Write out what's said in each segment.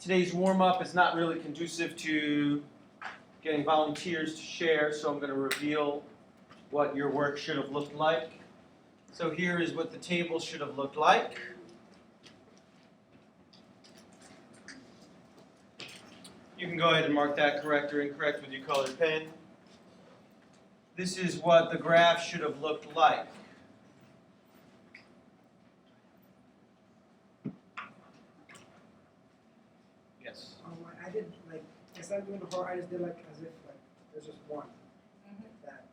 Today's warm-up is not really conducive to getting volunteers to share, so I'm going to reveal what your work should have looked like. So here is what the table should have looked like. You can go ahead and mark that correct or incorrect with your colored pen. This is what the graph should have looked like. Yes? I did, instead of doing the whole, I just did as if, there's just one. That.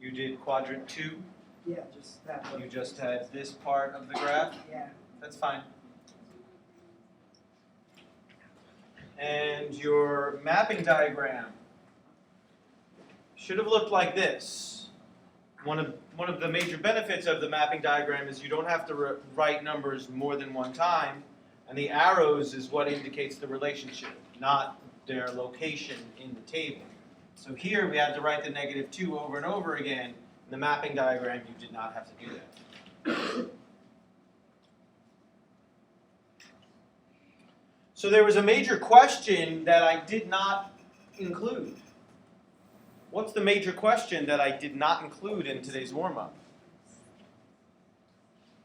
You did quadrant 2. Yeah, just that. You just had this part of the graph. Yeah. That's fine. And your mapping diagram should have looked like this. One of the major benefits of the mapping diagram is you don't have to write numbers more than one time, and the arrows is what indicates the relationship, not their location in the table. So here we had to write the -2 over and over again. In the mapping diagram, you did not have to do that. So there was a major question that I did not include. What's the major question that I did not include in today's warm-up?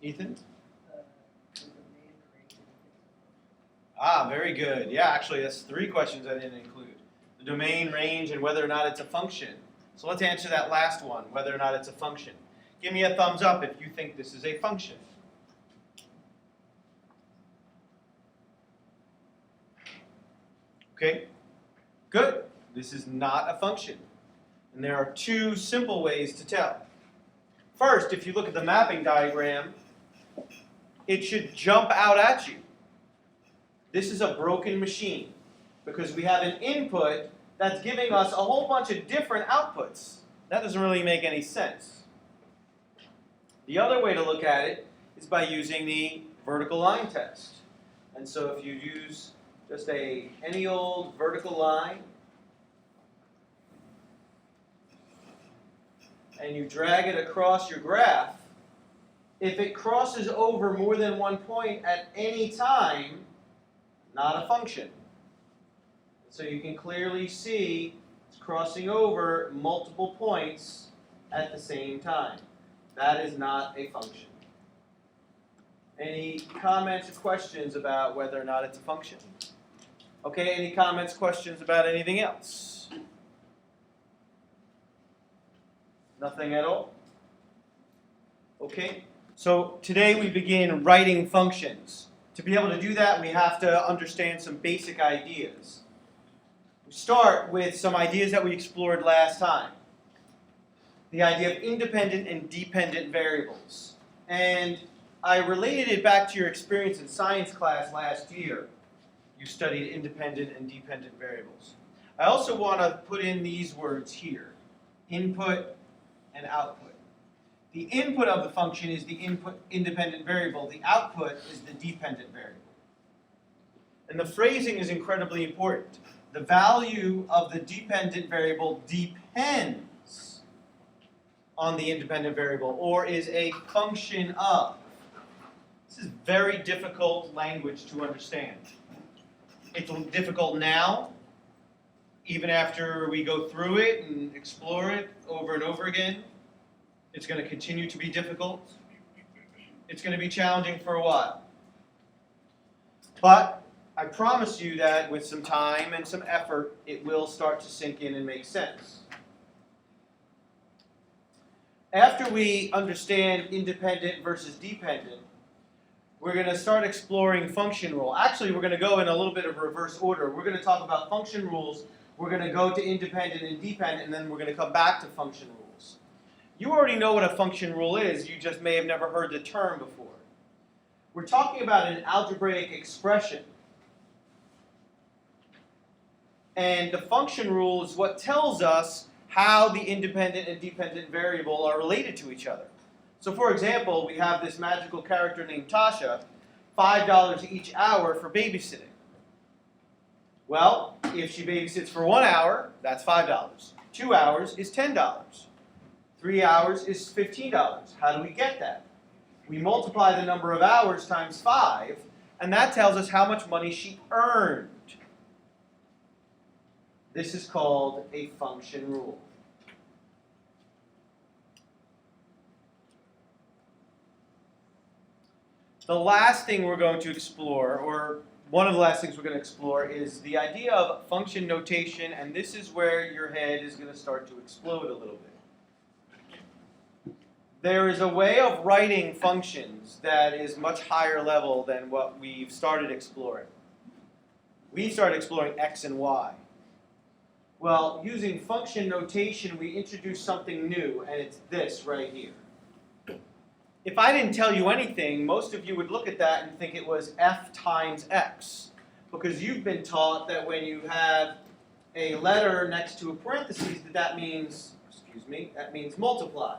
Ethan? Ah, very good. Yeah, actually, that's 3 questions I didn't include. The domain, range, and whether or not it's a function. So let's answer that last one, whether or not it's a function. Give me a thumbs up if you think this is a function. Okay, good. This is not a function. And there are 2 simple ways to tell. First, if you look at the mapping diagram, it should jump out at you. This is a broken machine because we have an input that's giving us a whole bunch of different outputs. That doesn't really make any sense. The other way to look at it is by using the vertical line test. And so if you use just any old vertical line, and you drag it across your graph, if it crosses over more than one point at any time, not a function. So you can clearly see it's crossing over multiple points at the same time. That is not a function. Any comments or questions about whether or not it's a function? Okay, any comments, questions about anything else? Nothing at all? Okay, so today we begin writing functions. To be able to do that, we have to understand some basic ideas. We start with some ideas that we explored last time. The idea of independent and dependent variables. And I related it back to your experience in science class last year. You studied independent and dependent variables. I also want to put in these words here. Input and output. The input of the function is the input independent variable. The output is the dependent variable. And the phrasing is incredibly important. The value of the dependent variable depends on the independent variable, or is a function of. This is very difficult language to understand. It's difficult now, even after we go through it and explore it over and over again. It's going to continue to be difficult. It's going to be challenging for a while. But I promise you that with some time and some effort, it will start to sink in and make sense. After we understand independent versus dependent, we're going to start exploring function rule. Actually, we're going to go in a little bit of reverse order. We're going to talk about function rules. We're going to go to independent and dependent, and then we're going to come back to function rules. You already know what a function rule is. You just may have never heard the term before. We're talking about an algebraic expression. And the function rule is what tells us how the independent and dependent variable are related to each other. So for example, we have this magical character named Tasha, $5 each hour for babysitting. Well, if she babysits for 1 hour, that's $5. 2 hours is $10. 3 hours is $15. How do we get that? We multiply the number of hours times 5, and that tells us how much money she earned. This is called a function rule. The last thing we're going to explore, or one of the last things we're going to explore, is the idea of function notation, and this is where your head is going to start to explode a little bit. There is a way of writing functions that is much higher level than what we've started exploring. We started exploring x and y. Well, using function notation, we introduce something new, and it's this right here. If I didn't tell you anything, most of you would look at that and think it was f times x, because you've been taught that when you have a letter next to a parentheses, that means multiply.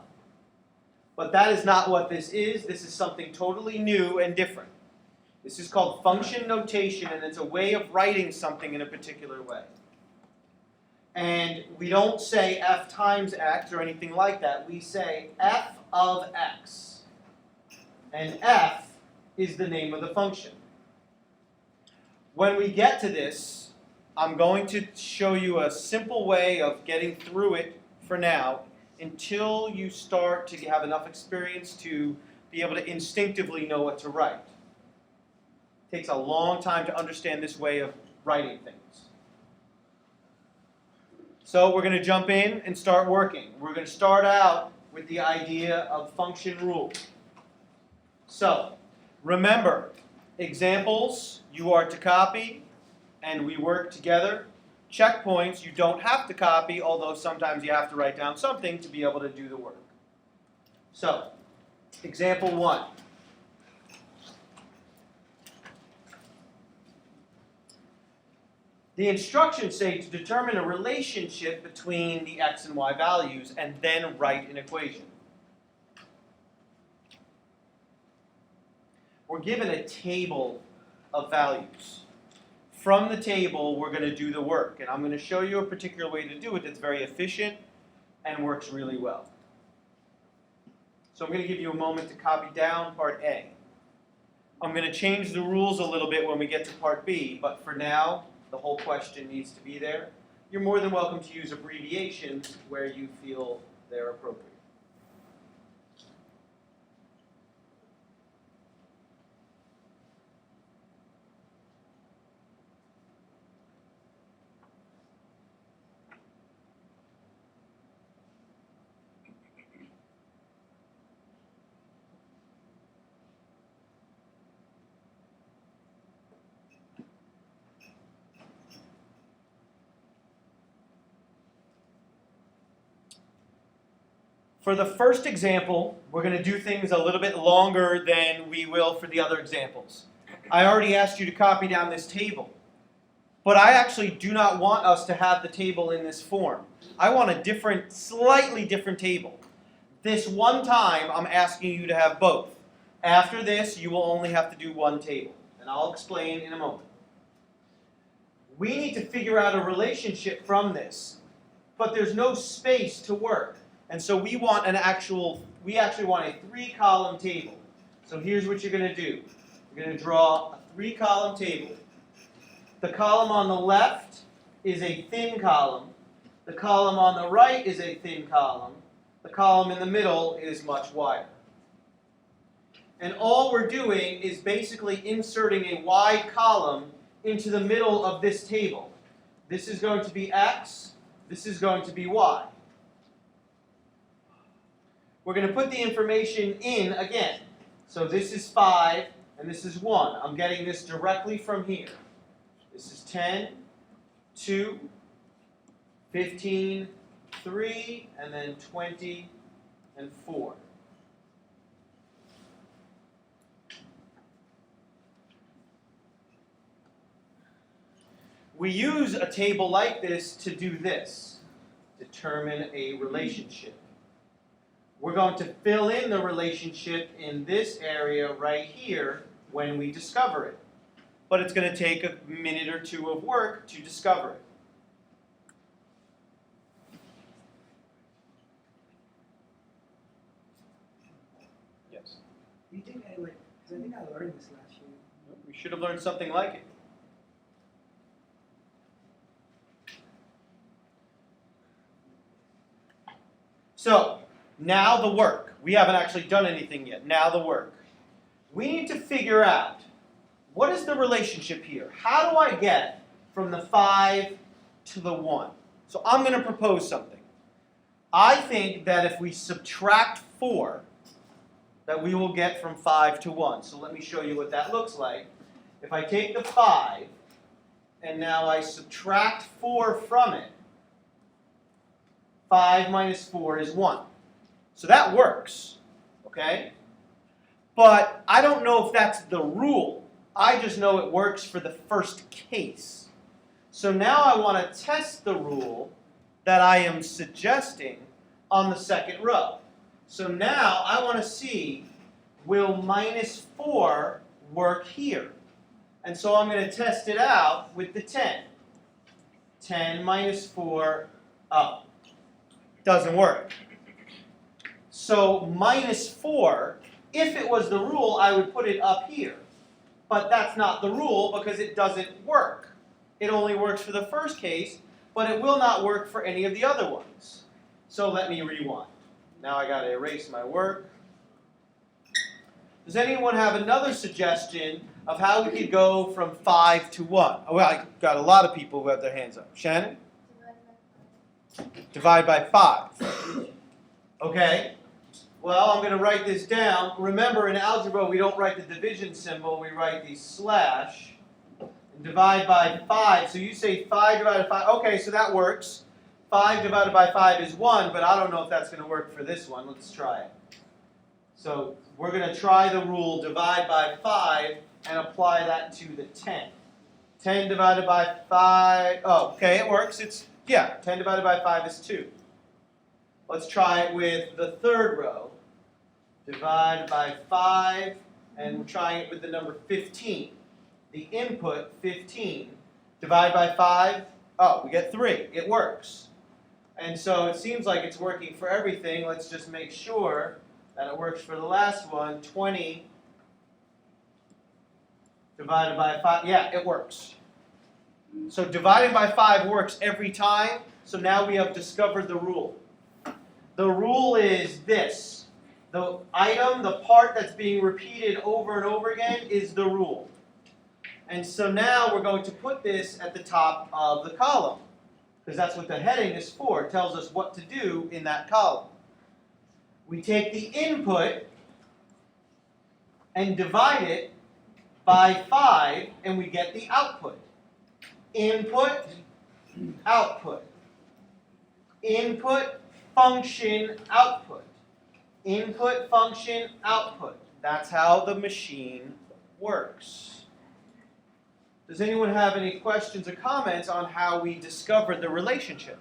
But that is not what this is. This is something totally new and different. This is called function notation, and it's a way of writing something in a particular way. And we don't say f times x or anything like that. We say f of x. And f is the name of the function. When we get to this, I'm going to show you a simple way of getting through it for now until you start to have enough experience to be able to instinctively know what to write. It takes a long time to understand this way of writing things. So we're going to jump in and start working. We're going to start out with the idea of function rule. So, remember, examples you are to copy, and we work together. Checkpoints you don't have to copy, although sometimes you have to write down something to be able to do the work. So, example 1. The instructions say to determine a relationship between the x and y values and then write an equation. We're given a table of values. From the table, we're going to do the work. And I'm going to show you a particular way to do it that's very efficient and works really well. So I'm going to give you a moment to copy down part A. I'm going to change the rules a little bit when we get to part B, but for now, the whole question needs to be there. You're more than welcome to use abbreviations where you feel they're appropriate. For the first example, we're going to do things a little bit longer than we will for the other examples. I already asked you to copy down this table, but I actually do not want us to have the table in this form. I want a different, slightly different table. This one time, I'm asking you to have both. After this, you will only have to do one table, and I'll explain in a moment. We need to figure out a relationship from this, but there's no space to work. And so we actually want a 3-column table. So here's what you're going to do. You're going to draw a 3-column table. The column on the left is a thin column. The column on the right is a thin column. The column in the middle is much wider. And all we're doing is basically inserting a wide column into the middle of this table. This is going to be x. This is going to be y. We're going to put the information in again. So this is 5, and this is 1. I'm getting this directly from here. This is 10, 2, 15, 3, and then 20, and 4. We use a table like this to do this, determine a relationship. We're going to fill in the relationship in this area right here when we discover it. But it's going to take a minute or two of work to discover it. Yes? Do you think, because I think I learned this last year. We should have learned something like it. So, now the work. We haven't actually done anything yet. Now the work. We need to figure out, what is the relationship here? How do I get from the 5 to the 1? So I'm going to propose something. I think that if we subtract 4, that we will get from 5 to 1. So let me show you what that looks like. If I take the 5, and now I subtract 4 from it, 5 minus 4 is 1. So that works, okay? But I don't know if that's the rule. I just know it works for the first case. So now I want to test the rule that I am suggesting on the second row. So now I want to see, will minus 4 work here? And so I'm going to test it out with the 10. 10 minus 4, oh, doesn't work. So minus 4, if it was the rule, I would put it up here. But that's not the rule because it doesn't work. It only works for the first case, but it will not work for any of the other ones. So let me rewind. Now I got to erase my work. Does anyone have another suggestion of how we could go from 5 to 1? Oh, well, I got a lot of people who have their hands up. Shannon? Divide by 5. Okay. Well, I'm going to write this down. Remember, in algebra, we don't write the division symbol. We write the slash. And divide by 5. So you say 5 divided by 5. Okay, so that works. 5 divided by 5 is 1, but I don't know if that's going to work for this one. Let's try it. So we're going to try the rule divide by 5 and apply that to the 10. 10 divided by 5. Oh, okay, it works. 10 divided by 5 is 2. Let's try it with the third row. Divide by 5, and we're trying it with the number 15. The input, 15. Divide by 5. Oh, we get 3. It works. And so it seems like it's working for everything. Let's just make sure that it works for the last one. 20 divided by 5. Yeah, it works. So dividing by 5 works every time. So now we have discovered the rule. The rule is this. The item, the part that's being repeated over and over again is the rule. And so now we're going to put this at the top of the column, because that's what the heading is for. It tells us what to do in that column. We take the input and divide it by 5, and we get the output. Input, output. Input, function, output. Input, function, output. That's how the machine works. Does anyone have any questions or comments on how we discovered the relationship?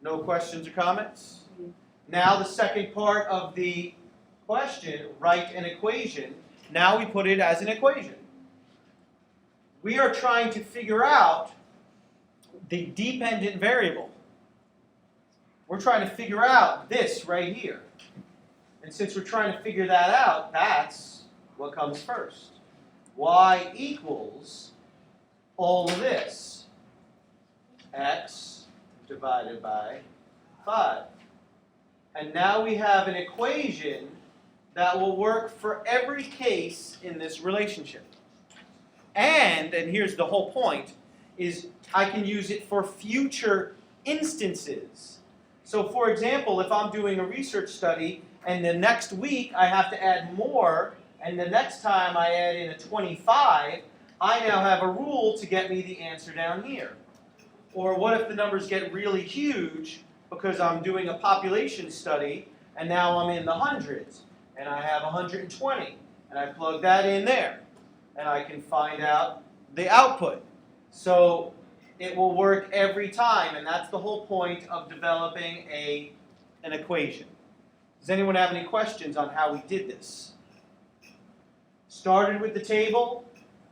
No questions or comments? Now the second part of the question, write an equation. Now we put it as an equation. We are trying to figure out the dependent variable. We're trying to figure out this right here. And since we're trying to figure that out, that's what comes first. Y equals all of this. X divided by 5. And now we have an equation that will work for every case in this relationship. And here's the whole point, is I can use it for future instances. So for example, if I'm doing a research study and the next week I have to add more, and the next time I add in a 25, I now have a rule to get me the answer down here. Or what if the numbers get really huge because I'm doing a population study and now I'm in the hundreds and I have 120 and I plug that in there and I can find out the output. So it will work every time, and that's the whole point of developing an equation. Does anyone have any questions on how we did this? Started with the table,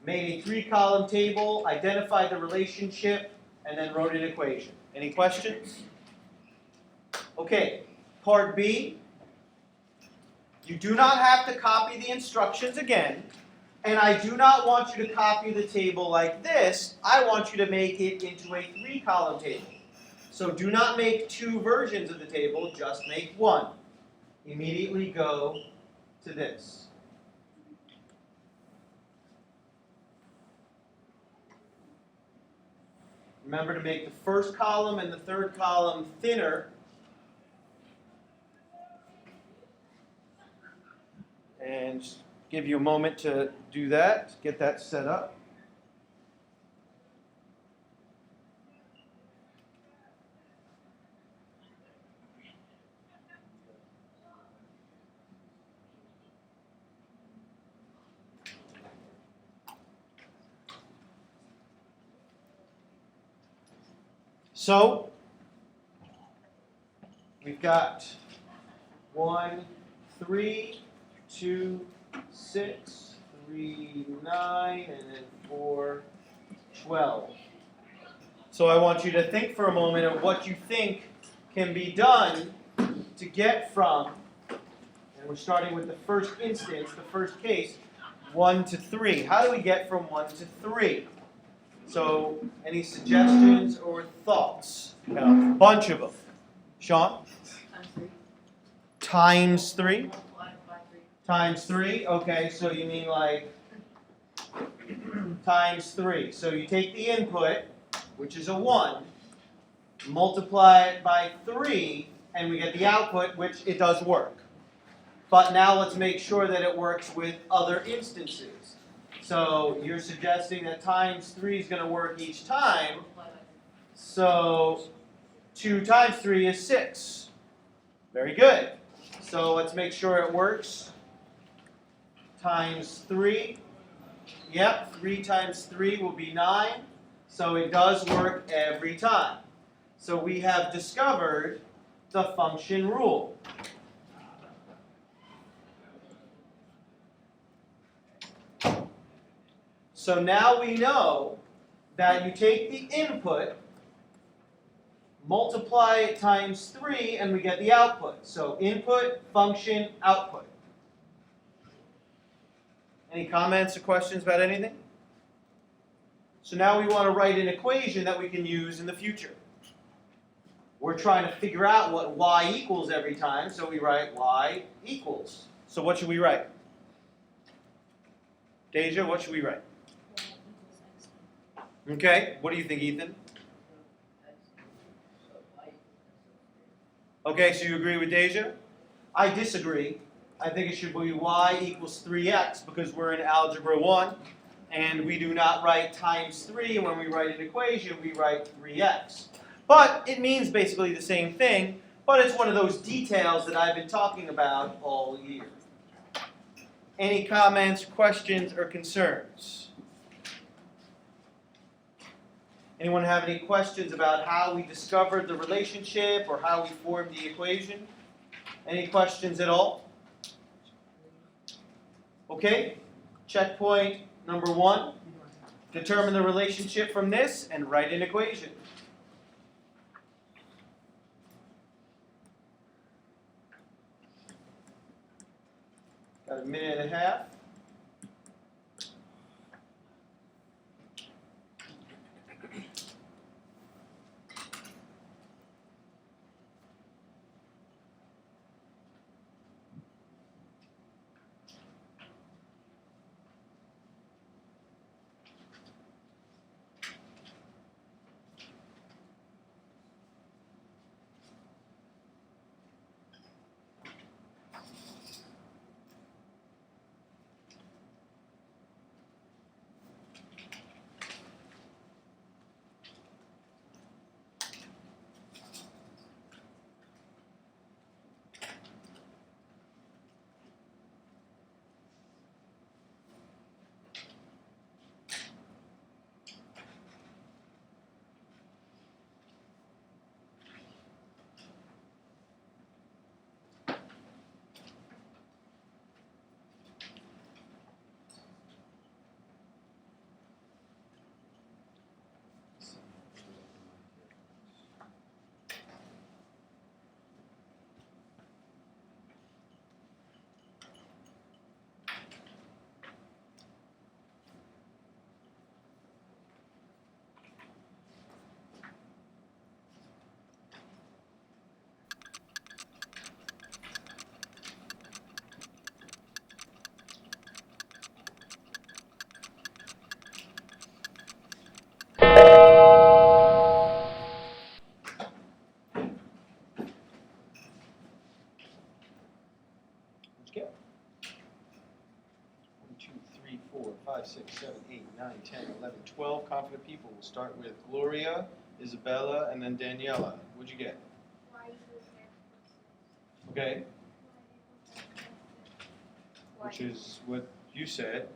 made a 3-column table, identified the relationship, and then wrote an equation. Any questions? Okay, part B. You do not have to copy the instructions again, and I do not want you to copy the table like this. I want you to make it into a 3-column table. So do not make 2 versions of the table, just make 1. Immediately go to this. Remember to make the first column and the third column thinner. And just give you a moment to do that, get that set up. So, we've got 1, 3, 2, 6, 3, 9, and then 4, 12. So I want you to think for a moment of what you think can be done to get from, and we're starting with the first instance, the first case, 1 to 3. How do we get from 1 to 3? So, any suggestions or thoughts? A bunch of them. Sean? Times 3? Times 3? Okay, so you mean like times 3. So you take the input, which is a 1, multiply it by 3, and we get the output, which it does work. But now let's make sure that it works with other instances. So you're suggesting that times 3 is going to work each time. So 2 times 3 is 6. Very good. So let's make sure it works. Times 3. Yep, 3 times 3 will be 9. So it does work every time. So we have discovered the function rule. So now we know that you take the input, multiply it times 3, and we get the output. So input, function, output. Any comments or questions about anything? So now we want to write an equation that we can use in the future. We're trying to figure out what y equals every time, so we write y equals. So what should we write? Deja, what should we write? Okay, what do you think, Ethan? Okay, so you agree with Deja? I disagree. I think it should be y equals 3x because we're in Algebra 1, and we do not write times 3. When we write an equation, we write 3x. But it means basically the same thing, but it's one of those details that I've been talking about all year. Any comments, questions, or concerns? Anyone have any questions about how we discovered the relationship or how we formed the equation? Any questions at all? Okay, checkpoint number 1. Determine the relationship from this and write an equation. Got a minute and a half. 10, 11, 12 confident people. We'll start with Gloria, Isabella, and then Daniela. What'd you get? Okay. Which is what you said.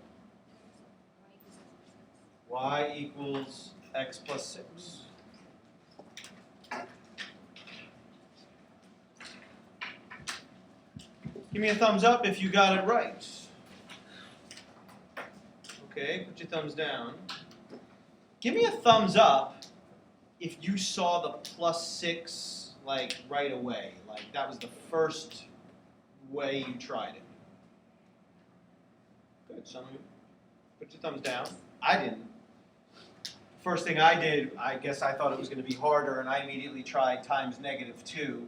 Y equals x plus 6. Give me a thumbs up if you got it right. Okay, put your thumbs down. Give me a thumbs up if you saw the plus 6 like right away. Like that was the first way you tried it. Good, some of you. Put your thumbs down. I didn't. First thing I did, I guess I thought it was going to be harder, and I immediately tried times -2.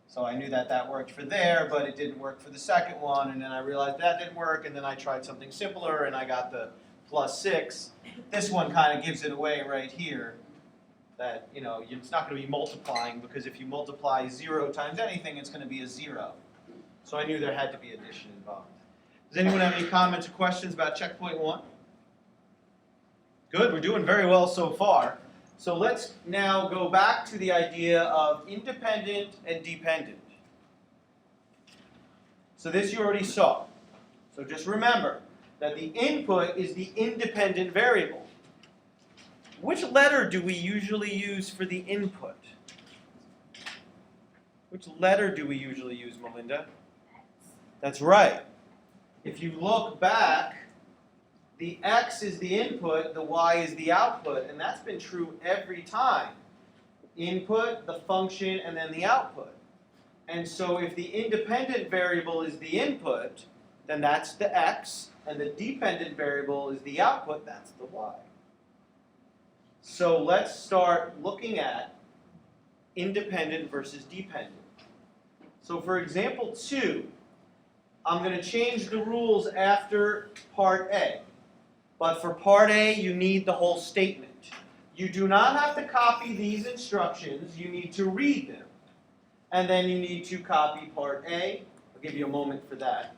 So I knew that that worked for there, but it didn't work for the second one, and then I realized that didn't work, and then I tried something simpler, and I got the plus 6. This one kind of gives it away right here, that, you know, it's not going to be multiplying, because if you multiply 0 times anything, it's going to be a 0. So I knew there had to be addition involved. Does anyone have any comments or questions about checkpoint 1? Good, we're doing very well so far. So let's now go back to the idea of independent and dependent. So this you already saw. So just remember that the input is the independent variable. Which letter do we usually use for the input? Which letter do we usually use, Melinda? That's right. If you look back, the x is the input, the y is the output, and that's been true every time. Input, the function, and then the output. And so if the independent variable is the input, then that's the x, and the dependent variable is the output, that's the y. So let's start looking at independent versus dependent. So for example 2, I'm going to change the rules after part A. But for part A, you need the whole statement. You do not have to copy these instructions. You need to read them. And then you need to copy part A. I'll give you a moment for that.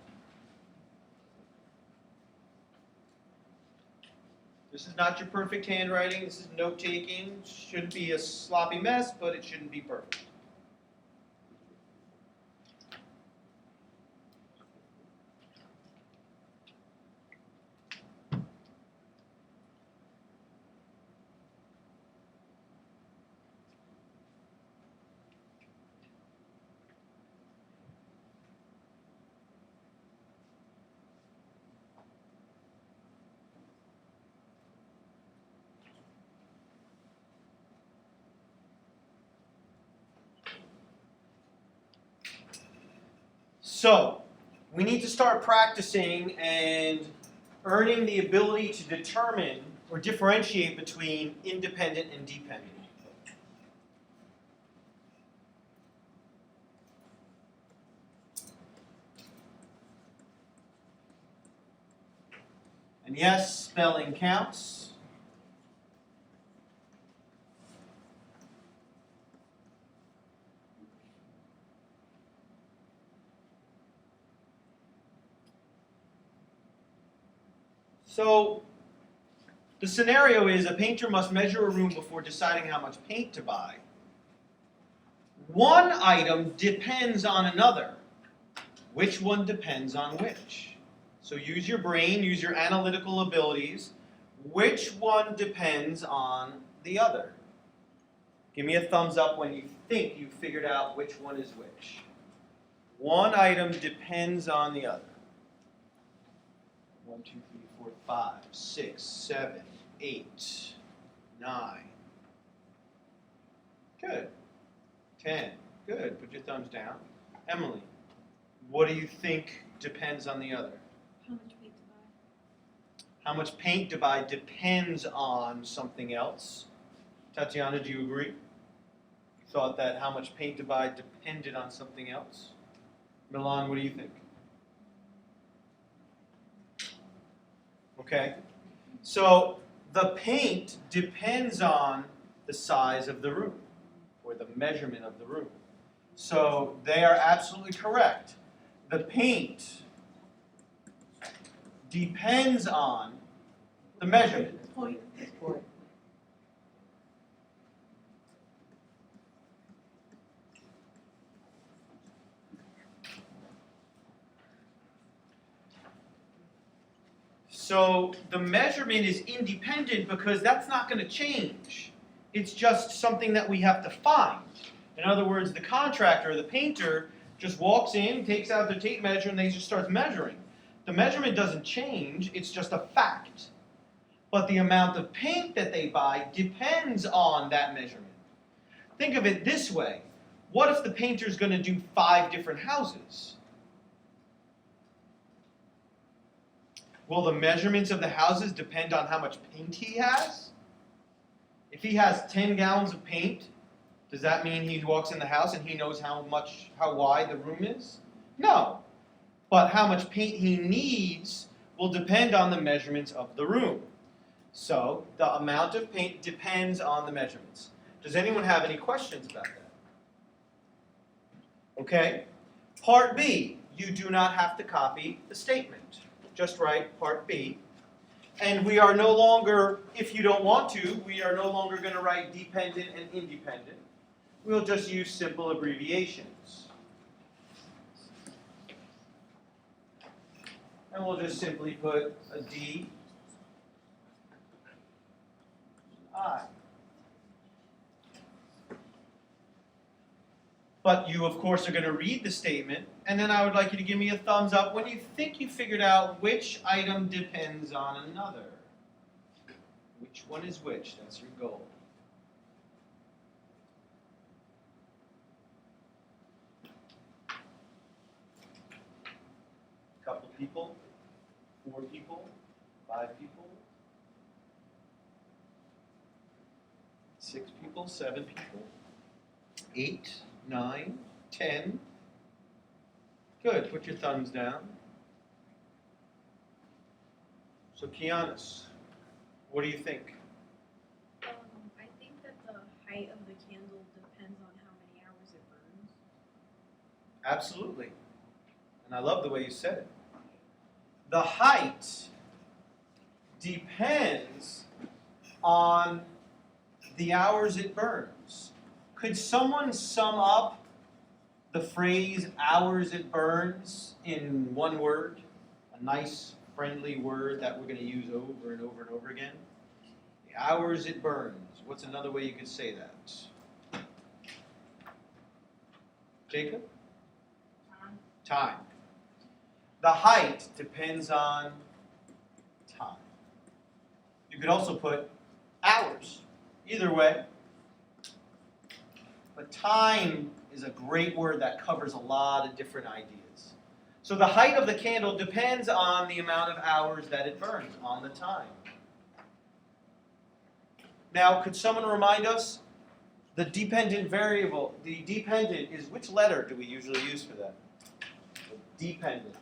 This is not your perfect handwriting. This is note-taking. Shouldn't be a sloppy mess, but it shouldn't be perfect. So, we need to start practicing and earning the ability to determine or differentiate between independent and dependent. And yes, spelling counts. So, the scenario is a painter must measure a room before deciding how much paint to buy. One item depends on another. Which one depends on which? So use your brain, use your analytical abilities. Which one depends on the other? Give me a thumbs up when you think you've figured out which one is which. One item depends on the other. 1, 2, 3, 4, 5, 6, 7, 8, 9. Good. 10. Good. Put your thumbs down. Emily, what do you think depends on the other? How much paint to buy? How much paint to buy depends on something else. Tatiana, do you agree? You thought that how much paint to buy depended on something else? Milan, what do you think? Okay, so the paint depends on the size of the room, or the measurement of the room. So they are absolutely correct. The paint depends on The measurement. Point. So the measurement is independent because that's not going to change. It's just something that we have to find. In other words, the contractor or the painter just walks in, takes out their tape measure, and they just starts measuring. The measurement doesn't change, it's just a fact. But the amount of paint that they buy depends on that measurement. Think of it this way. What if the painter's going to do 5 different houses? Will the measurements of the houses depend on how much paint he has? If he has 10 gallons of paint, does that mean he walks in the house and he knows how wide the room is? No. But how much paint he needs will depend on the measurements of the room. So the amount of paint depends on the measurements. Does anyone have any questions about that? Okay. Part B, you do not have to copy the statement. Just write part B. And we are no longer, if you don't want to, we are no longer going to write dependent and independent. We'll just use simple abbreviations. And we'll just simply put a D, I. But you, of course, are going to read the statement, and then I would like you to give me a thumbs up when you think you figured out which item depends on another. Which one is which? That's your goal. Couple people, 4 people, 5 people, 6 people, 7 people, 8, 9, 10. Good, put your thumbs down. So Kianis, what do you think? I think that the height of the candle depends on how many hours it burns. Absolutely. And I love the way you said it. The height depends on the hours it burns. Could someone sum up the phrase hours it burns in one word? A nice, friendly word that we're going to use over and over and over again? The hours it burns. What's another way you could say that? Jacob? Time. The height depends on time. You could also put hours. Either way. But time is a great word that covers a lot of different ideas. So the height of the candle depends on the amount of hours that it burns, on the time. Now, could someone remind us? The dependent variable, the dependent is, which letter do we usually use for that? The dependent.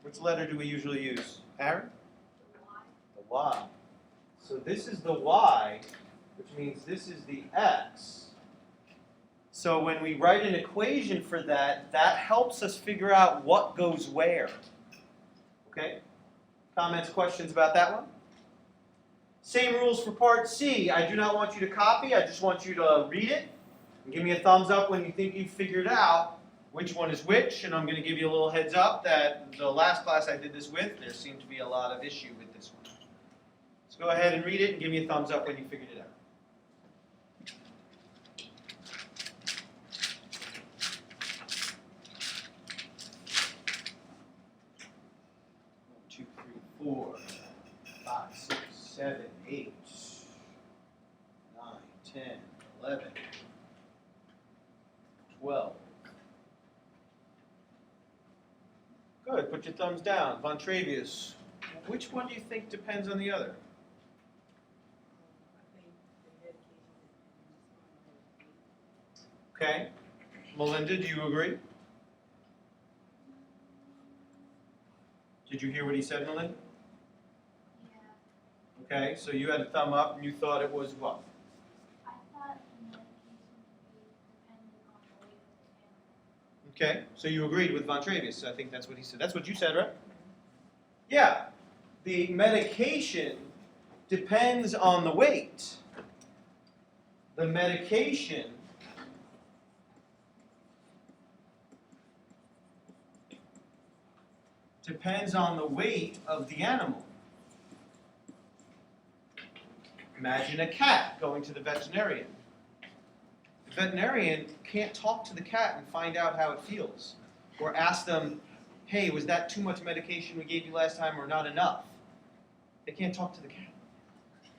Which letter do we usually use? Aaron? The Y. So this is the Y, which means this is the X. So when we write an equation for that, that helps us figure out what goes where. Okay? Comments, questions about that one? Same rules for part C. I do not want you to copy. I just want you to read it. And give me a thumbs up when you think you've figured out which one is which. And I'm going to give you a little heads up that the last class I did this with, there seemed to be a lot of issue with this one. So go ahead and read it and give me a thumbs up when you figured it out. 1, 2, 3, 4, 5, 6, 7, 8, 9, 10, 11, 12. Good, put your thumbs down. Von Travius, which one do you think depends on the other? Okay. Melinda, do you agree? Did you hear what he said, Melinda? Yeah, Okay, so you had a thumb up and you thought it was what? I thought the medication would be dependent on the weight of the candle. Okay, so you agreed with Von Travius. I think that's what he said. That's what you said, right? Yeah. The medication depends on the weight. The medication depends on the weight of the animal. Imagine a cat going to the veterinarian. The veterinarian can't talk to the cat and find out how it feels, or ask them, hey, was that too much medication we gave you last time or not enough? They can't talk to the cat.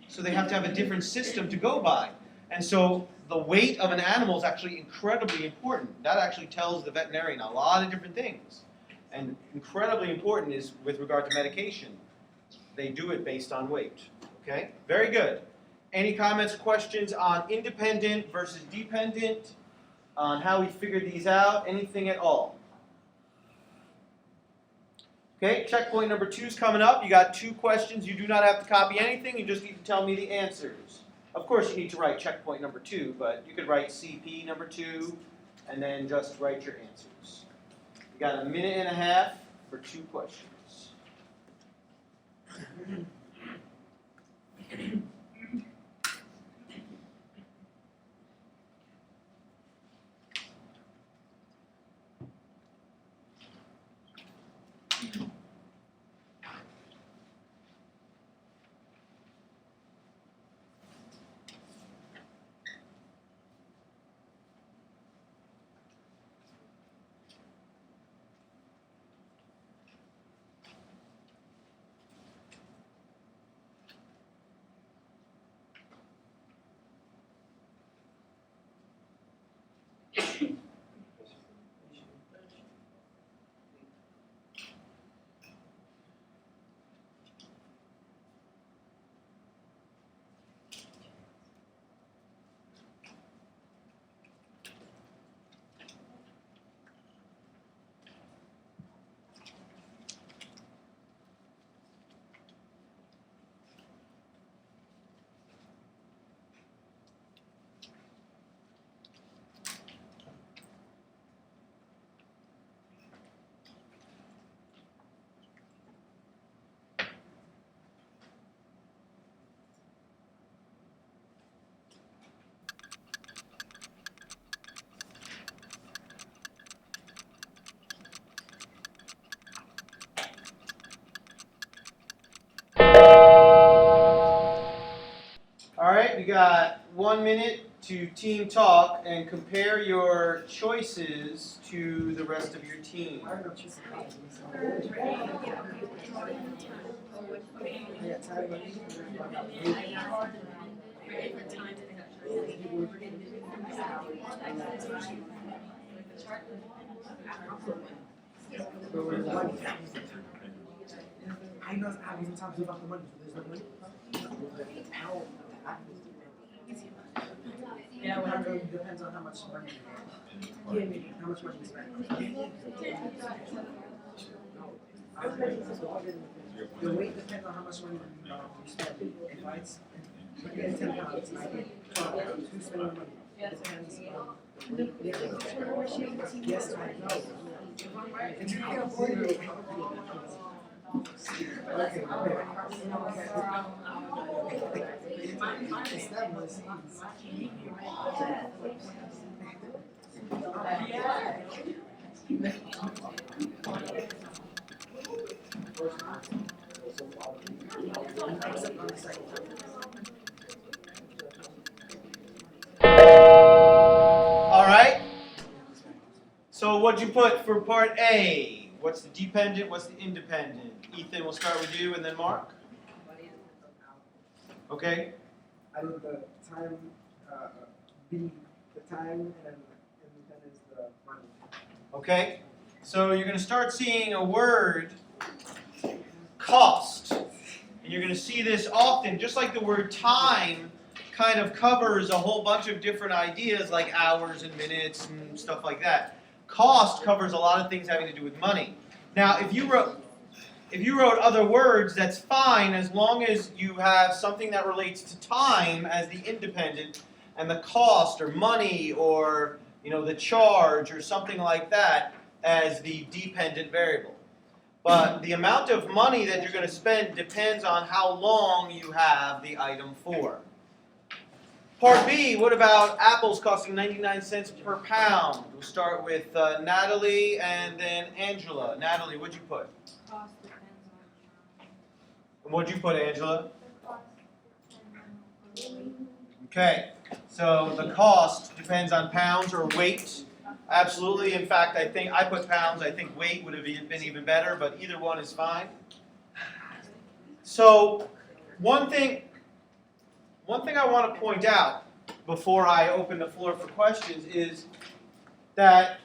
So they have to have a different system to go by. And so the weight of an animal is actually incredibly important. That actually tells the veterinarian a lot of different things. And incredibly important is with regard to medication. They do it based on weight. Okay? Very good. Any comments or questions on independent versus dependent? On how we figured these out? Anything at all? Okay, checkpoint number 2 is coming up. You got 2 questions. You do not have to copy anything. You just need to tell me the answers. Of course, you need to write checkpoint number 2, but you could write CP number 2 and then just write your answers. You got a minute and a half for 2 questions. All right, we got 1 minute to team talk and compare your choices to the rest of your team. I don't know, she's yeah, I know I was talking about the money, so there's no money. Yeah, well, it depends on how much money you have. How much money you spend. The weight depends on how much money you spend. If I get 10 pounds and I get 12 pounds, who's spending the money? It depends on the weight. Yes, I know. And you can't afford it. Okay, All right. So what'd you put for part A? What's the dependent? What's the independent? Ethan, we'll start with you, and then Mark. Okay. I think the time, B, the time, and then is the money. Okay. So you're going to start seeing a word, cost. And you're going to see this often, just like the word time kind of covers a whole bunch of different ideas like hours and minutes and stuff like that. Cost covers a lot of things having to do with money. Now, if you wrote other words, that's fine as long as you have something that relates to time as the independent and the cost or money or the charge or something like that as the dependent variable. But the amount of money that you're going to spend depends on how long you have the item for. Part B, what about apples costing 99 cents per pound? We'll start with Natalie and then Angela. Natalie, what'd you put? Cost depends on And what'd you put, Angela? The cost depends on the weight. Okay, so the cost depends on pounds or weight. Absolutely. In fact, I think I put pounds. I think weight would have been even better, but either one is fine. So one thing I want to point out before I open the floor for questions is that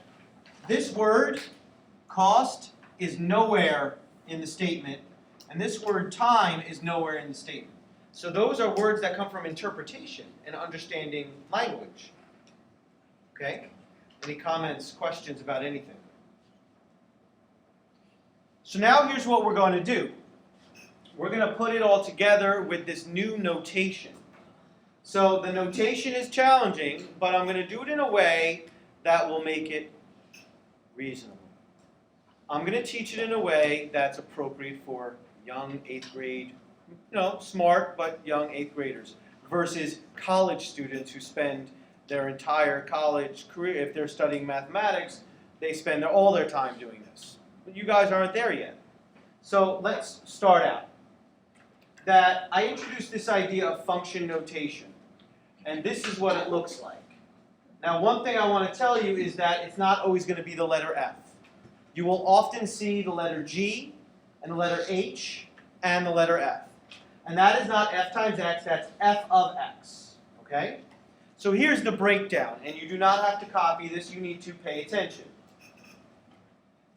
this word, cost, is nowhere in the statement, and this word, time, is nowhere in the statement. So those are words that come from interpretation and understanding language. Okay? Any comments, questions about anything? So now here's what we're going to do. We're going to put it all together with this new notation. So the notation is challenging, but I'm going to do it in a way that will make it reasonable. I'm going to teach it in a way that's appropriate for young 8th grade, smart but young 8th graders, versus college students who spend their entire college career, if they're studying mathematics, they spend all their time doing this. But you guys aren't there yet. So let's start out. That I introduced this idea of function notation. And this is what it looks like. Now, one thing I want to tell you is that it's not always going to be the letter F. You will often see the letter G, and the letter H, and the letter F. And that is not F times X, that's F of X. Okay? So here's the breakdown, and you do not have to copy this, you need to pay attention.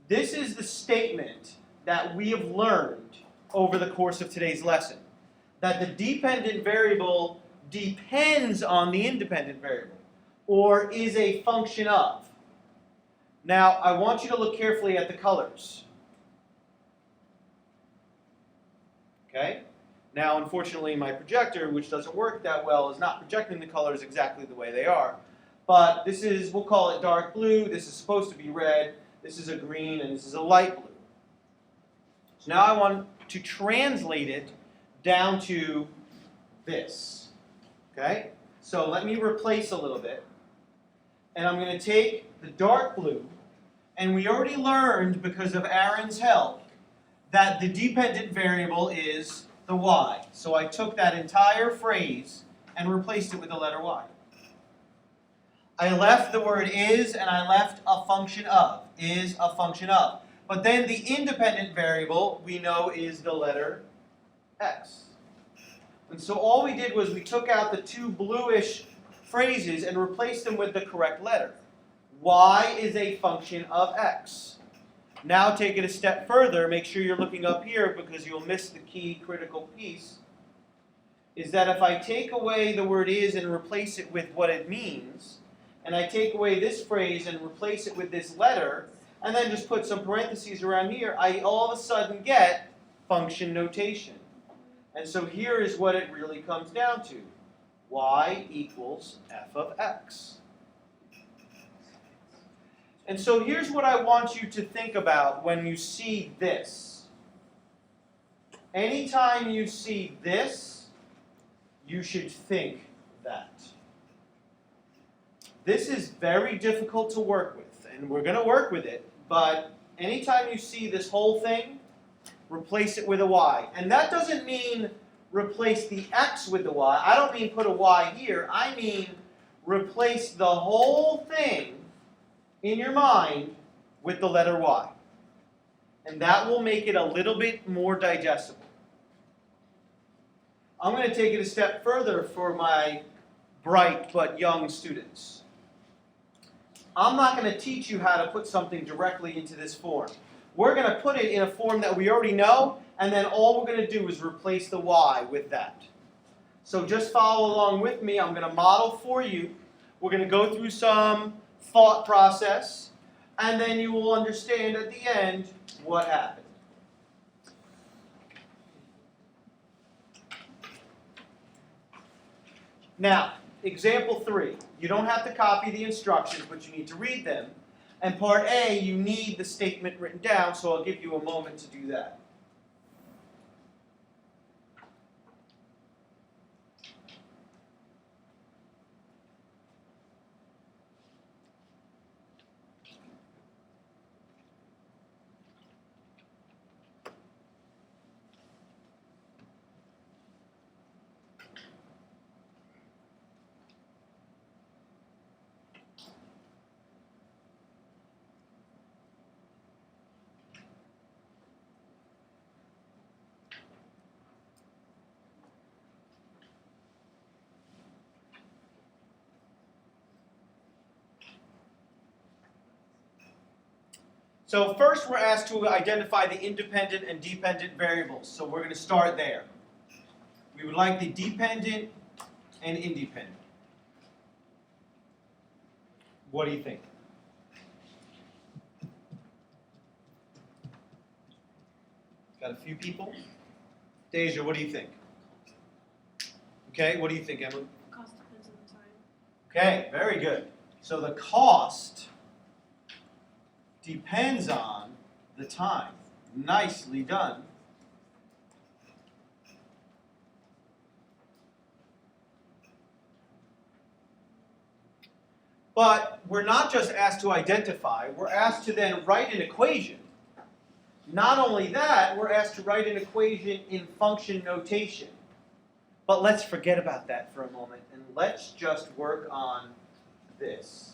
This is the statement that we have learned over the course of today's lesson. That the dependent variable depends on the independent variable, or is a function of. Now, I want you to look carefully at the colors. Okay? Now, unfortunately, my projector, which doesn't work that well, is not projecting the colors exactly the way they are. But this is, we'll call it dark blue, this is supposed to be red, this is a green, and this is a light blue. So now I want to translate it down to this. Okay? So let me replace a little bit. And I'm going to take the dark blue, and we already learned, because of Aaron's help, that the dependent variable is the y. So I took that entire phrase and replaced it with the letter y. I left the word is, and I left a function of. Is a function of. But then the independent variable, we know, is the letter x. And so all we did was we took out the two bluish phrases and replaced them with the correct letter. Y is a function of x. Now take it a step further. Make sure you're looking up here because you'll miss the key critical piece. Is that if I take away the word is and replace it with what it means, and I take away this phrase and replace it with this letter, and then just put some parentheses around here, I all of a sudden get function notation. And so here is what it really comes down to. Y equals f of x. And so here's what I want you to think about when you see this. Anytime you see this, you should think that. This is very difficult to work with, and we're going to work with it, but anytime you see this whole thing, replace it with a y. And that doesn't mean replace the x with the y. I don't mean put a y here. I mean replace the whole thing in your mind with the letter y. And that will make it a little bit more digestible. I'm going to take it a step further for my bright but young students. I'm not going to teach you how to put something directly into this form. We're going to put it in a form that we already know, and then all we're going to do is replace the y with that. So just follow along with me. I'm going to model for you. We're going to go through some thought process, and then you will understand at the end what happened. Now, example 3. You don't have to copy the instructions, but you need to read them. And part A, you need the statement written down, so I'll give you a moment to do that. So first we're asked to identify the independent and dependent variables. So we're going to start there. We would like the dependent and independent. What do you think? Got a few people? Deja, what do you think? Okay, what do you think, Emily? Cost depends on the time. Okay, very good. So the cost depends on the time. Nicely done. But we're not just asked to identify, we're asked to then write an equation. Not only that, we're asked to write an equation in function notation. But let's forget about that for a moment and let's just work on this.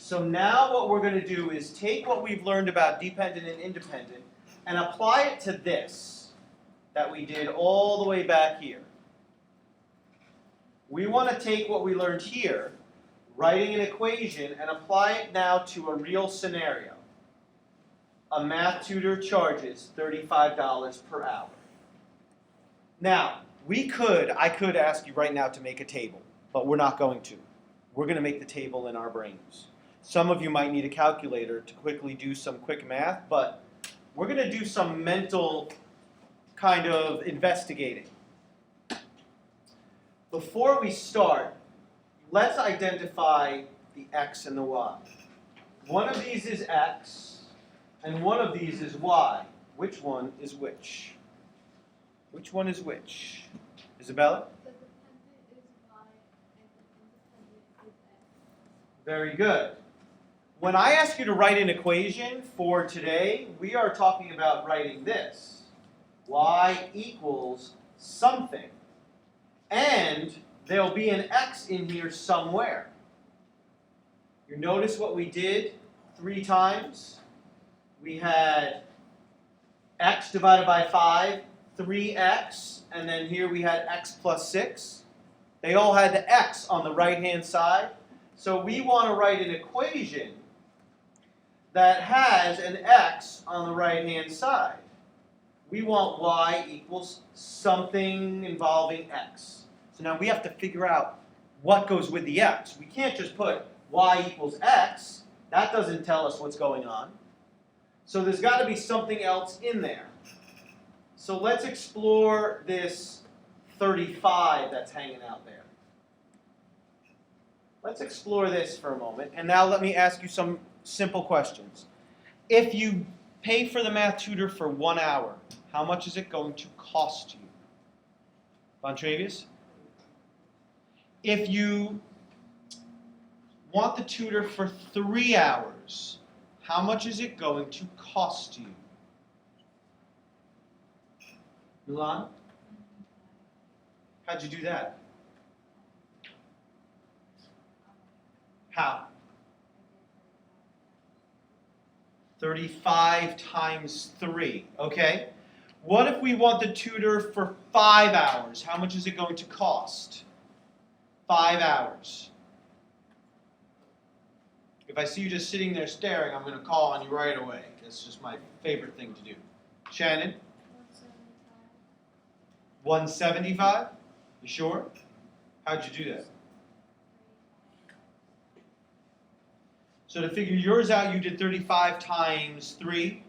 So now what we're going to do is take what we've learned about dependent and independent and apply it to this that we did all the way back here. We want to take what we learned here, writing an equation, and apply it now to a real scenario. A math tutor charges $35 per hour. Now, I could ask you right now to make a table, but we're not going to. We're going to make the table in our brains. Some of you might need a calculator to quickly do some quick math, but we're going to do some mental kind of investigating. Before we start, let's identify the x and the y. One of these is x, and one of these is y. Which one is which? Which one is which? Isabella? The dependent is y and the independent is x. Very good. When I ask you to write an equation for today, we are talking about writing this. Y equals something. And there'll be an x in here somewhere. You notice what we did 3 times? We had x divided by 5, 3x, and then here we had x plus 6. They all had the x on the right-hand side. So we want to write an equation that has an x on the right-hand side. We want y equals something involving x. So now we have to figure out what goes with the x. We can't just put y equals x. That doesn't tell us what's going on. So there's got to be something else in there. So let's explore this 35 that's hanging out there. Let's explore this for a moment. And now let me ask you some simple questions. If you pay for the math tutor for 1 hour, how much is it going to cost you? Bontravius? If you want the tutor for 3 hours, how much is it going to cost you? Milan? How'd you do that? How? 35 times 3, okay? What if we want the tutor for 5 hours? How much is it going to cost? 5 hours. If I see you just sitting there staring, I'm going to call on you right away. That's just my favorite thing to do. Shannon? 175? You sure? How'd you do that? So to figure yours out, you did 35 times 3.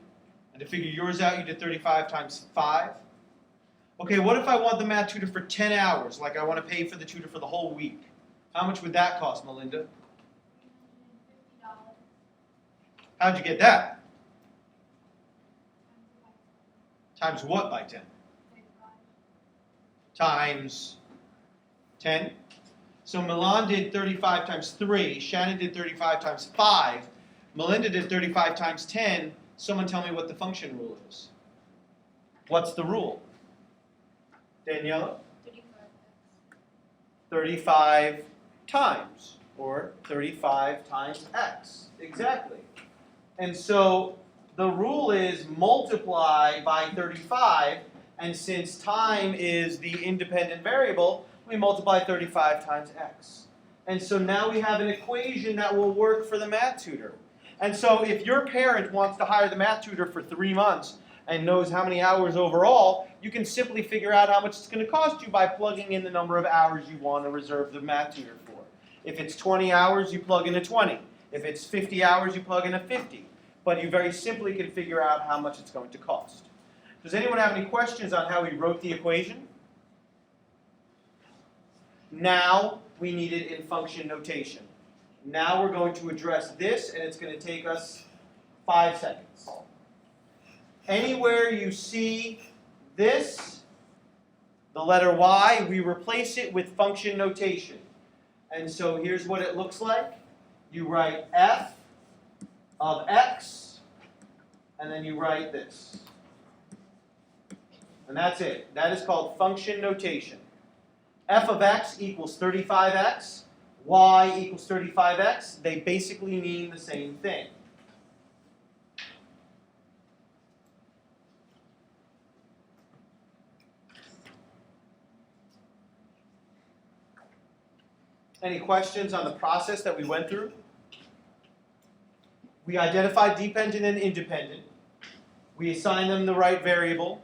And to figure yours out, you did 35 times 5. Okay, what if I want the math tutor for 10 hours, like I want to pay for the tutor for the whole week? How much would that cost, Melinda? How'd you get that? Times what by 10? Times 10. So Milan did 35 times 3. Shannon did 35 times 5. Melinda did 35 times 10. Someone tell me what the function rule is. What's the rule? Daniela? 35 times, or 35 times x. Exactly. And so the rule is multiply by 35, and since time is the independent variable, we multiply 35 times x. And so now we have an equation that will work for the math tutor. And so if your parent wants to hire the math tutor for 3 months and knows how many hours overall, you can simply figure out how much it's going to cost you by plugging in the number of hours you want to reserve the math tutor for. If it's 20 hours, you plug in a 20. If it's 50 hours, you plug in a 50. But you very simply can figure out how much it's going to cost. Does anyone have any questions on how we wrote the equation? Now we need it in function notation. Now we're going to address this, and it's going to take us 5 seconds. Anywhere you see this, the letter y, we replace it with function notation. And so here's what it looks like. You write f of x, and then you write this. And that's it. That is called function notation. F of x equals 35x. Y equals 35x. They basically mean the same thing. Any questions on the process that we went through? We identified dependent and independent. We assigned them the right variable.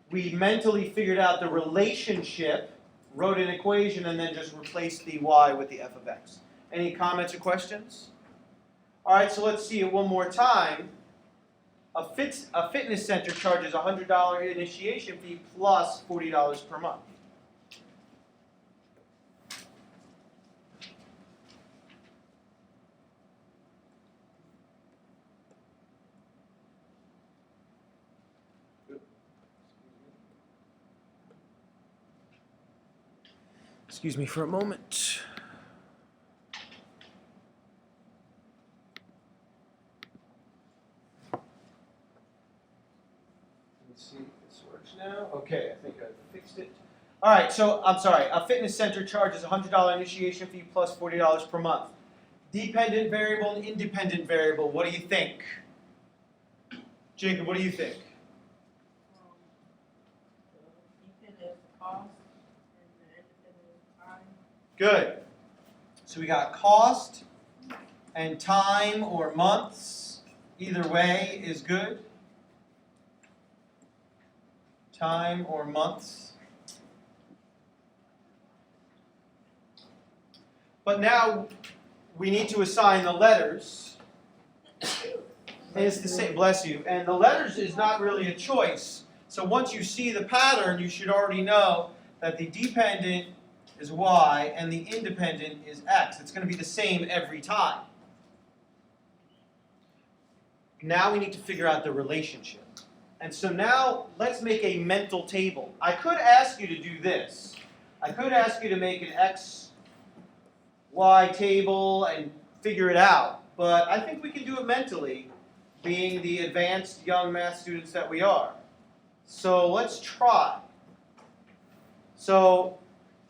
We mentally figured out the relationship, wrote an equation, and then just replaced the y with the f of x. Any comments or questions? All right, so let's see it one more time. A fitness center charges a $100 initiation fee plus $40 per month. Excuse me for a moment. Let's see if this works now. Okay, I think I fixed it. All right, so I'm sorry. A fitness center charges a $100 initiation fee plus $40 per month. Dependent variable and independent variable. What do you think? Jacob, what do you think? Good. So we got cost and time or months. Either way is good. Time or months. But now we need to assign the letters. And it's the same, bless you. And the letters is not really a choice. So once you see the pattern, you should already know that the dependent is y and the independent is x. It's going to be the same every time. Now we need to figure out the relationship. And so now let's make a mental table. I could ask you to do this. I could ask you to make an x, y table and figure it out. But I think we can do it mentally, being the advanced young math students that we are. So let's try. So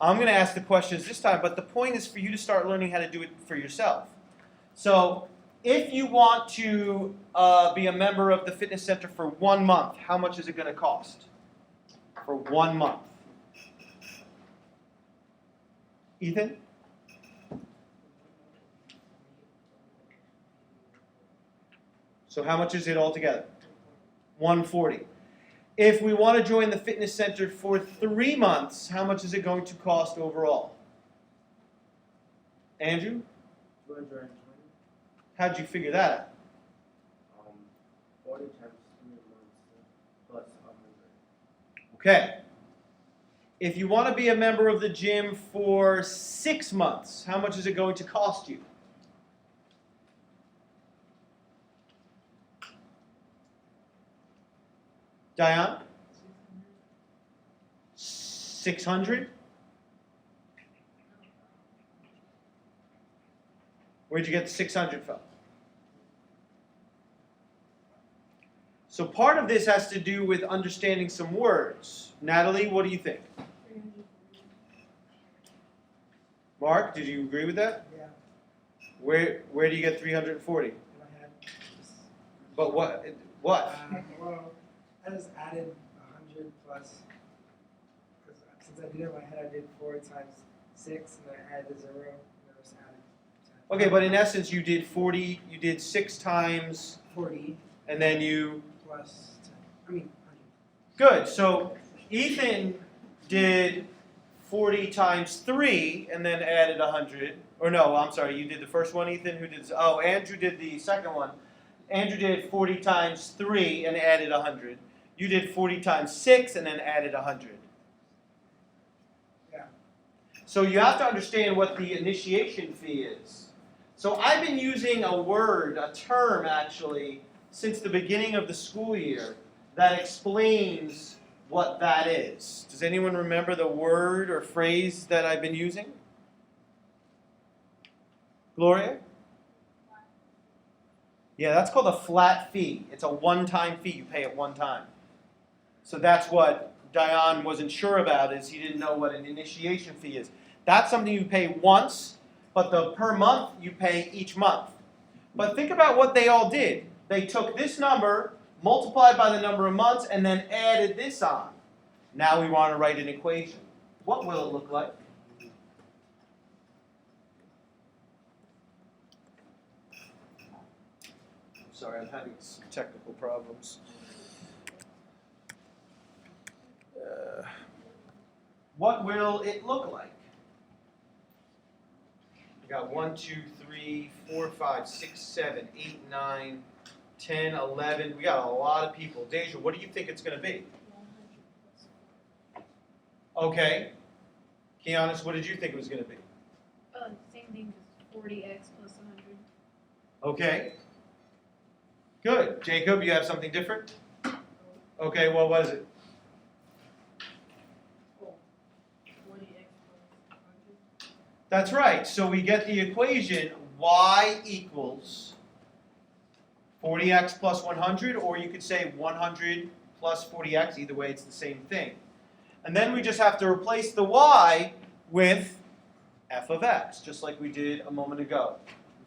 I'm going to ask the questions this time, but the point is for you to start learning how to do it for yourself. So if you want to be a member of the fitness center for 1 month, how much is it going to cost? For 1 month. Ethan? So how much is it altogether? $140. If we want to join the fitness center for 3 months, how much is it going to cost overall? Andrew? 220. How'd you figure that out? 40 times 3 months plus 100. Okay. If you want to be a member of the gym for 6 months, how much is it going to cost you? Diane? 600? Where'd you get the 600 from? So part of this has to do with understanding some words. Natalie, what do you think? Mark, did you agree with that? Yeah, Where do you get 340? in my head. Just, But what? What? well, I just added 100 plus, because since I did it in my head, I did 4 times 6, and then I added the 0, and I just added 10. Okay, but in essence, you did 40. You did 6 times, 40 and then you. plus 10. I mean, 100. Good. So Ethan did 40 times 3, and then added 100. Or no, I'm sorry. You did the first one, Ethan. Who did? Oh, Andrew did the second one. Andrew did 40 times 3 and added 100. You did 40 times 6 and then added 100. Yeah. So you have to understand what the initiation fee is. So I've been using a word, a term actually, since the beginning of the school year that explains what that is. Does anyone remember the word or phrase that I've been using? Gloria? Yeah, that's called a flat fee. It's a one-time fee. You pay it one time. So that's what Diane wasn't sure about, is he didn't know what an initiation fee is. That's something you pay once, but the per month you pay each month. But think about what they all did. They took this number, multiplied by the number of months, and then added this on. Now we want to write an equation. What will it look like? Sorry, I'm having some technical problems. What will it look like? We got 1, 2, 3, 4, 5, 6, 7, 8, 9, 10, 11. We got a lot of people. Deja, what do you think it's going to be? Okay. Kianis, what did you think it was going to be? Same thing, just 40x plus 100. Okay. Good. Jacob, you have something different? Okay, what was it? 40x plus 100. That's right. So we get the equation y equals 40x plus 100, or you could say 100 plus 40x. Either way, it's the same thing. And then we just have to replace the y with f of x, just like we did a moment ago.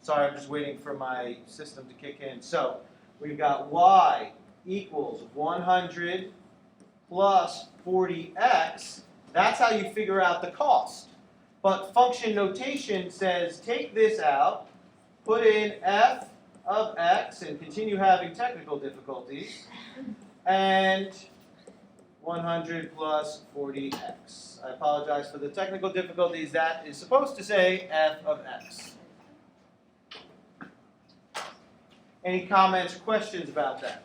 Sorry, I'm just waiting for my system to kick in. So we've got y equals 100 plus 40x. That's how you figure out the cost. But function notation says take this out, put in f of x, and continue having technical difficulties, and 100 plus 40x. I apologize for the technical difficulties. That is supposed to say f of x. Any comments or questions about that?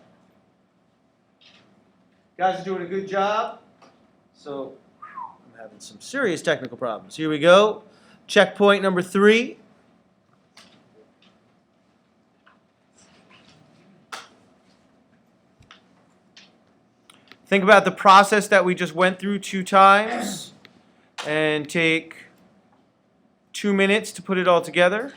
Guys are doing a good job. So I'm having some serious technical problems. Here we go. Checkpoint number 3. Think about the process that we just went through 2 times and take 2 minutes to put it all together.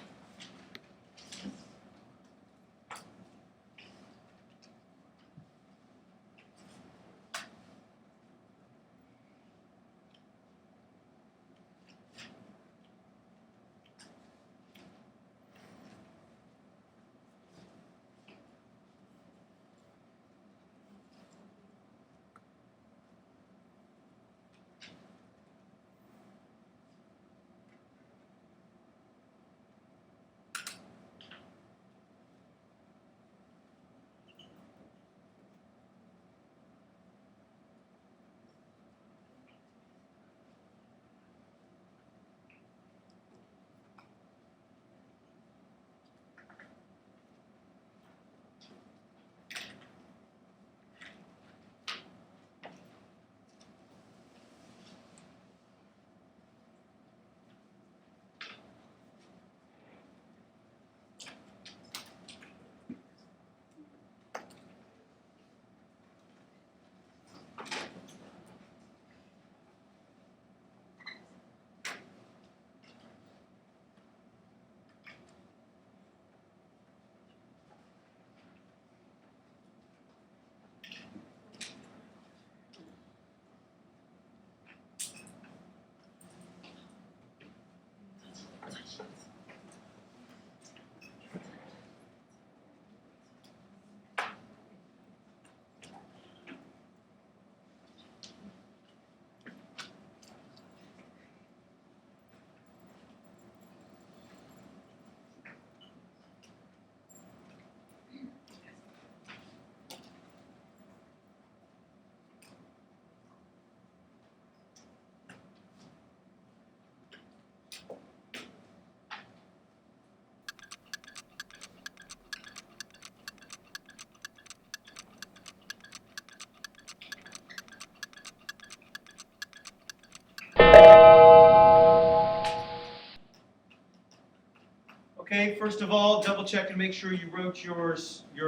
Okay, first of all, double check and make sure you wrote your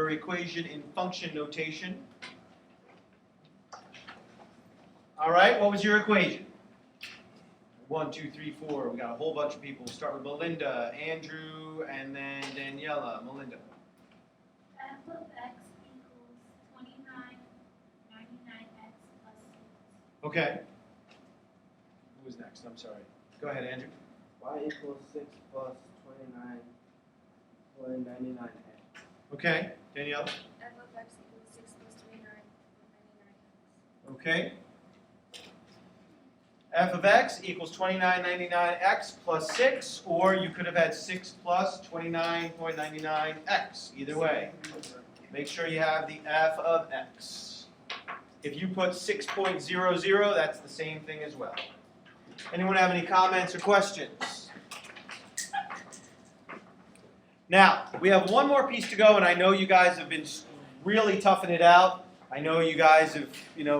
equation in function notation. All right, what was your equation? 1, 2, 3, 4. We got a whole bunch of people. We'll start with Melinda, Andrew, and then Daniela. Melinda. F of x equals 29.99x plus 6. Okay. Who was next? I'm sorry. Go ahead, Andrew. Y equals 6 plus 29.99x. Okay, Danielle. F of x equals 6 plus 29.99x. Okay. F of x equals 29.99x plus 6, or you could have had 6 plus 29.99x. Either way, make sure you have the f of x. If you put 6.00, that's the same thing as well. Anyone have any comments or questions? Now, we have one more piece to go, and I know you guys have been really toughing it out. I know you guys have,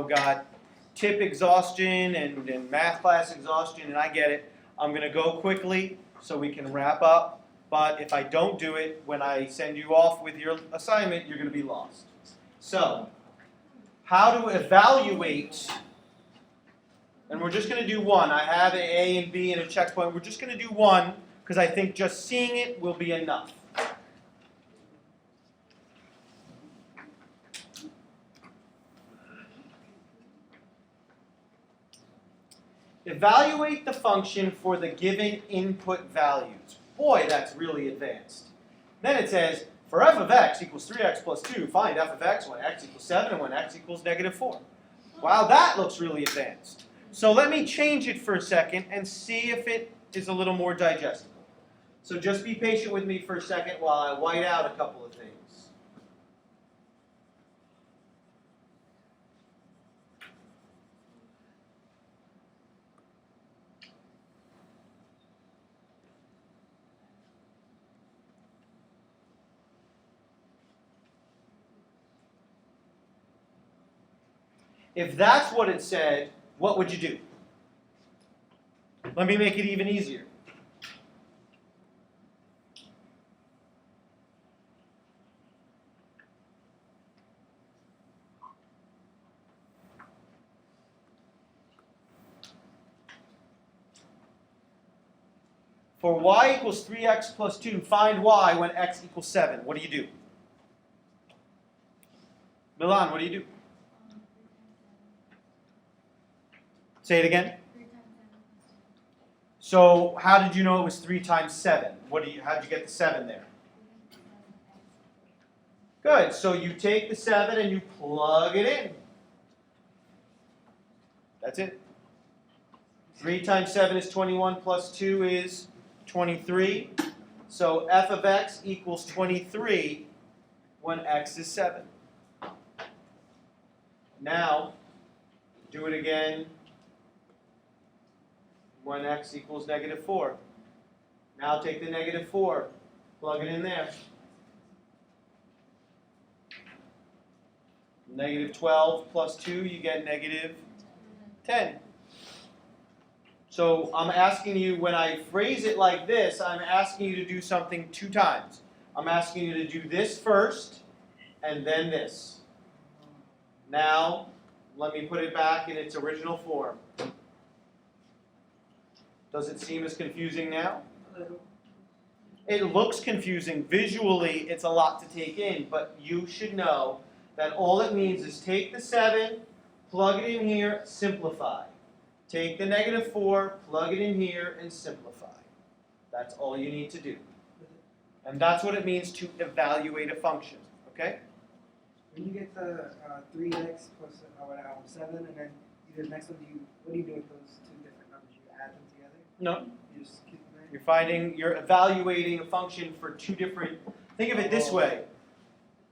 got tip exhaustion and math class exhaustion, and I get it. I'm going to go quickly so we can wrap up, but if I don't do it, when I send you off with your assignment, you're going to be lost. So, how to evaluate, and we're just going to do one. I have an A and B and a checkpoint. We're just going to do one because I think just seeing it will be enough. Evaluate the function for the given input values. Boy, that's really advanced. Then it says, for f of x equals 3x plus 2, find f of x when x equals 7 and when x equals negative 4. Wow, that looks really advanced. So let me change it for a second and see if it is a little more digestible. So just be patient with me for a second while I white out a couple of things. If that's what it said, what would you do? Let me make it even easier. For y equals 3x plus 2, find y when x equals 7. What do? Milan, what do? Say it again. 3 times 7 plus 2. So how did you know it was 3 times 7? How did you get the 7 there? Good. So you take the 7 and you plug it in. That's it. 3 times 7 is 21 plus 2 is 23. So f of x equals 23 when x is 7. Now, do it again when x equals negative 4. Now take the negative 4, plug it in there. Negative 12 plus 2, you get negative 10. So I'm asking you, when I phrase it like this, I'm asking you to do something 2 times. I'm asking you to do this first, and then this. Now, let me put it back in its original form. Does it seem as confusing now? It looks confusing. Visually, it's a lot to take in, but you should know that all it means is take the 7, plug it in here, simplify. Take the negative 4, plug it in here, and simplify. That's all you need to do. And that's what it means to evaluate a function, okay? When you get the 3x plus 7, and then you do the next one, what do you do with those 2 different numbers? You add them together? No. You just keep them there? You're evaluating a function for 2 different, think of it this way.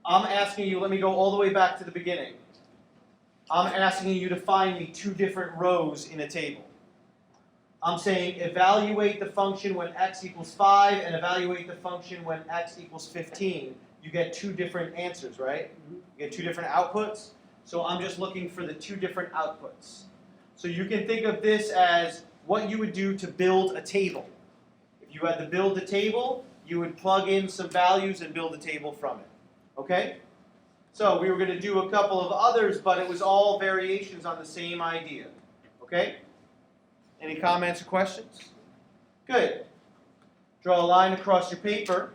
I'm asking you, let me go all the way back to the beginning. I'm asking you to find me 2 different rows in a table. I'm saying evaluate the function when x equals 5 and evaluate the function when x equals 15. You get 2 different answers, right? You get 2 different outputs. So I'm just looking for the 2 different outputs. So you can think of this as what you would do to build a table. If you had to build a table, you would plug in some values and build a table from it. Okay? So we were going to do a couple of others, but it was all variations on the same idea. Okay? Any comments or questions? Good. Draw a line across your paper.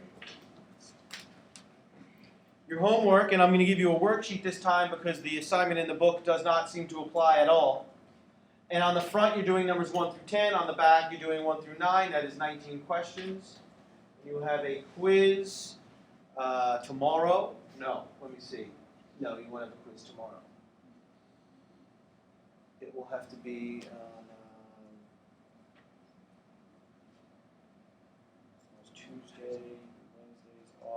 Your homework, and I'm going to give you a worksheet this time because the assignment in the book does not seem to apply at all. And on the front, you're doing numbers 1 through 10. On the back, you're doing 1 through 9. That is 19 questions. You have a quiz tomorrow. No, let me see. No, you won't have a quiz tomorrow. It will have to be, no,